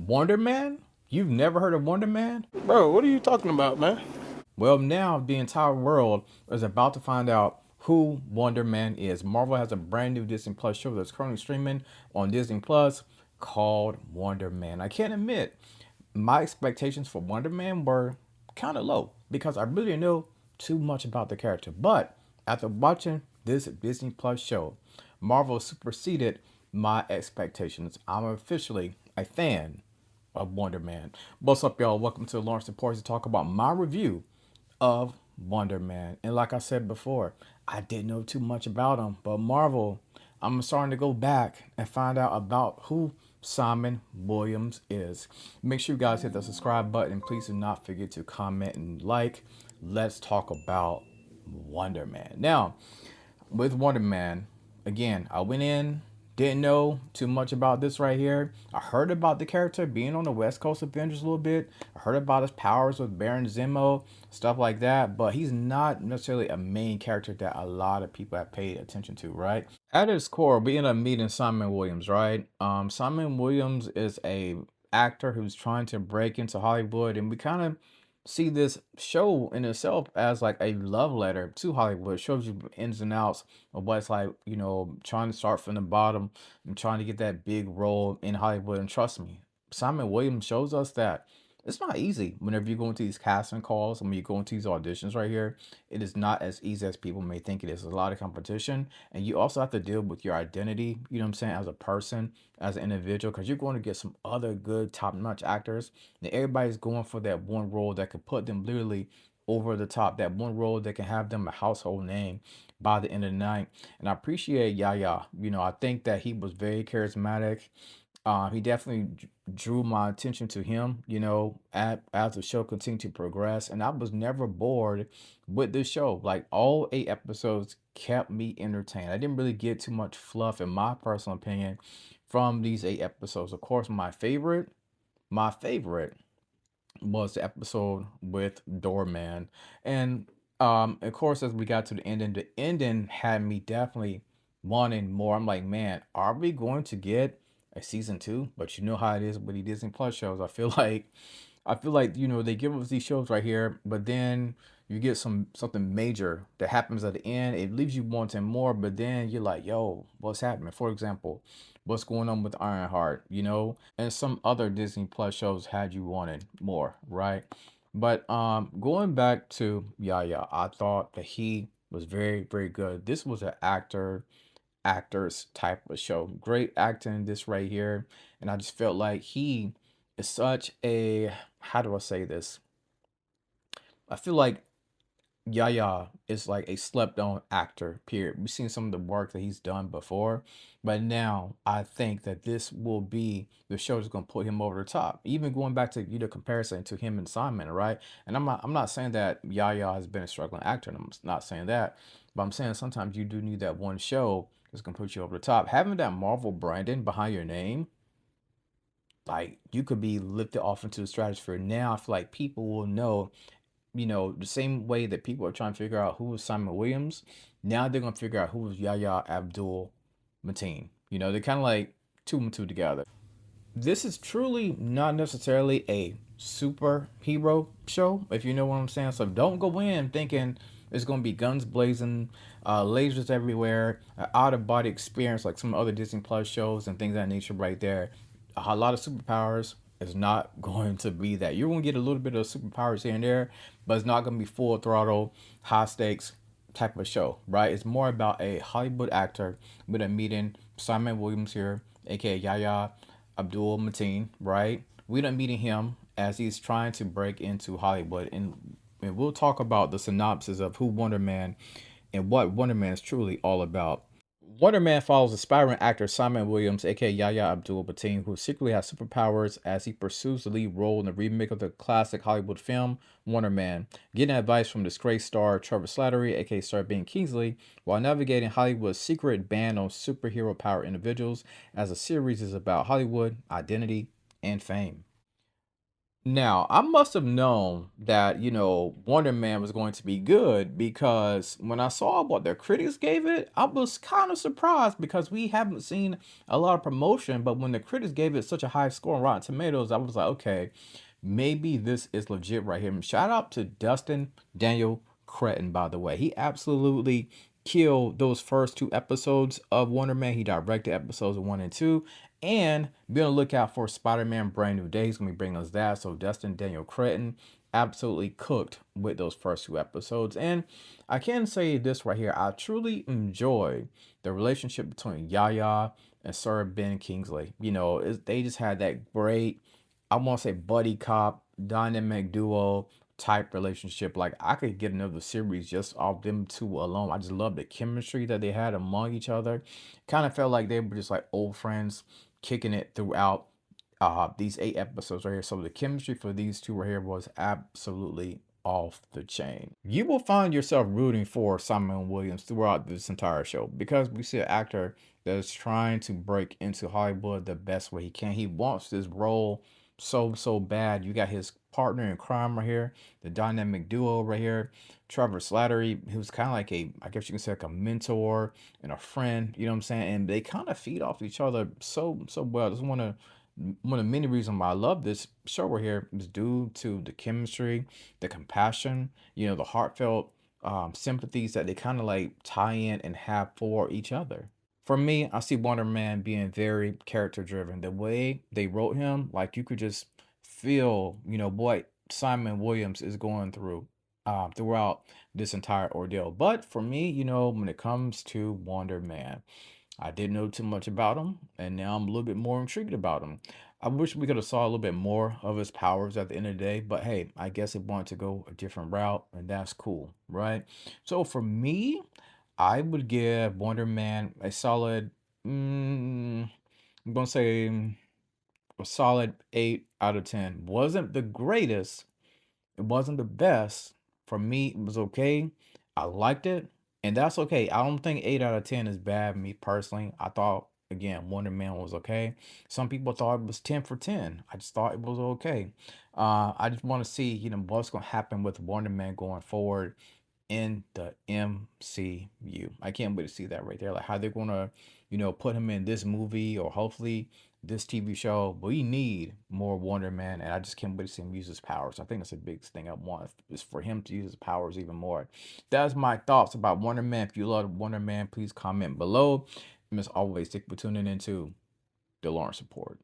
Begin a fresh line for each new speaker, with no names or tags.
Wonderman? You've never heard of Wonderman?
Bro, what are you talking about, man?
Well, now the entire world is about to find out who Wonder Man is. Marvel has a brand new Disney Plus show that's currently streaming on Disney Plus called Wonder Man. I can't admit my expectations for Wonder Man were kind of low because I really didn't know too much about the character. But after watching this Disney Plus show, Marvel superseded my expectations. I'm officially a fan of Wonder Man. What's up, y'all? Welcome to Lawrence Reports to talk about my review of Wonder Man. And like I said before, I didn't know too much about him, but Marvel, I'm starting to go back and find out about who Simon Williams is. Make sure you guys hit the subscribe button. Please do not forget to comment and like. Let's talk about Wonder Man. Now, with Wonder Man, again, I went in, didn't know too much about this right here. I heard about the character being on the West Coast Avengers a little bit. I heard about his powers with Baron Zemo, stuff like that, but he's not necessarily a main character that a lot of people have paid attention to, right? At its core, we end up meeting Simon Williams, right? Simon Williams is a actor who's trying to break into Hollywood, and we kind of see this show in itself as like a love letter to Hollywood. It shows you ins and outs of what it's like, trying to start from the bottom and trying to get that big role in Hollywood. And trust me, Simon Williams shows us that it's not easy whenever you go into these casting calls and when you go into these auditions right here. It is not as easy as people may think it is. There's a lot of competition, and you also have to deal with your identity, you know what I'm saying, as a person, as an individual, because you're going to get some other good top-notch actors. And everybody's going for that one role that could put them literally over the top, that one role that can have them a household name by the end of the night. And I appreciate Yahya. I think that he was very charismatic. He definitely drew my attention to him, as the show continued to progress. And I was never bored with this show. Like, all 8 episodes kept me entertained. I didn't really get too much fluff, in my personal opinion, from these 8 episodes. Of course, my favorite was the episode with Doorman. And of course, as we got to the ending had me definitely wanting more. I'm like, man, are we going to get a season 2? But you know how it is with the Disney Plus shows. I feel like they give us these shows right here, but then you get something major that happens at the end. It leaves you wanting more, but then you're like, yo, what's happening? For example, what's going on with Ironheart, and some other Disney Plus shows had you wanting more, right? But going back to Yaya, I thought that he was very, very good. This was an actors type of show. Great acting in this right here. And I just felt like he is such a, how do I say this? I feel like Yaya is like a slept on actor, period. We've seen some of the work that he's done before, but now I think that this will be the show that's gonna put him over the top. Even going back to comparison to him and Simon, right? And I'm not saying that Yaya has been a struggling actor, and I'm not saying that, but I'm saying sometimes you do need that one show that's gonna put you over the top. Having that Marvel branding behind your name, like, you could be lifted off into the stratosphere. Now I feel like people will know, the same way that people are trying to figure out who was Simon Williams. Now they're gonna figure out who was Yahya Abdul-Mateen. They're kind of like two and two together. This is truly not necessarily a superhero show, if you know what I'm saying. So don't go in thinking it's gonna be guns blazing, lasers everywhere, out of body experience like some other Disney Plus shows and things of that nature. Right there, a lot of superpowers is not going to be that. You're going to get a little bit of superpowers here and there, but it's not going to be full throttle, high stakes type of show, right? It's more about a Hollywood actor with a meeting Simon Williams here, aka Yahya Abdul-Mateen, right? We done meeting him as he's trying to break into Hollywood, and we'll talk about the synopsis of who Wonder Man and what Wonder Man is truly all about. Wonder Man follows aspiring actor Simon Williams, aka Yahya Abdul-Mateen, who secretly has superpowers as he pursues the lead role in the remake of the classic Hollywood film Wonder Man, getting advice from disgraced star Trevor Slattery, aka Star being Kingsley, while navigating Hollywood's secret ban on superhero power individuals, as the series is about Hollywood, identity, and fame. Now, I must have known that, Wonderman was going to be good because when I saw what the critics gave it, I was kind of surprised because we haven't seen a lot of promotion. But when the critics gave it such a high score on Rotten Tomatoes, I was like, okay, maybe this is legit right here. And shout out to Dustin Daniel Cretton, by the way. He absolutely killed those first two episodes of Wonder Man. He directed episodes one and two. And be on the lookout for Spider-Man Brand New Day. He's going to be bringing us that. So Dustin Daniel Cretton absolutely cooked with those first two episodes. And I can say this right here. I truly enjoy the relationship between Yahya and Sir Ben Kingsley. They just had that great, I want to say, buddy cop, dynamic duo type relationship. Like, I could get another series just off them two alone. I just love the chemistry that they had among each other. Kind of felt like they were just like old friends kicking it throughout these 8 episodes right here. So the chemistry for these two right here was absolutely off the chain. You will find yourself rooting for Simon Williams throughout this entire show because we see an actor that is trying to break into Hollywood the best way he can. He wants this role so bad. You got his partner in crime right here, the dynamic duo right here, Trevor Slattery, who's kind of like I guess you can say like a mentor and a friend, you know what I'm saying? And they kind of feed off each other so well. Just want to one of the many reasons why I love this show right here is due to the chemistry, the compassion, the heartfelt sympathies that they kind of like tie in and have for each other. For me, I see Wonder Man being very character driven. The way they wrote him, like you could just feel, what Simon Williams is going through throughout this entire ordeal. But for me, when it comes to Wonder Man, I didn't know too much about him, and now I'm a little bit more intrigued about him. I wish we could have saw a little bit more of his powers at the end of the day, but hey, I guess it wanted to go a different route, and that's cool, right? So for me, I would give Wonder Man a solid, I'm gonna say a solid 8 out of 10. Wasn't the greatest, it wasn't the best. For me, it was okay. I liked it, and that's okay. I don't think 8 out of 10 is bad. Me personally, I thought again Wonder Man was okay. Some people thought it was 10 for 10. I just thought it was okay. I just want to see what's gonna happen with Wonder Man going forward in the MCU. I can't wait to see that right there. Like how they're gonna, put him in this movie or hopefully this TV show. We need more Wonder Man, and I just can't wait to see him use his powers. I think that's a big thing I want is for him to use his powers even more. That's my thoughts about Wonder Man. If you love Wonder Man, please comment below. And as always, thank you for tuning into the Lawrence Report.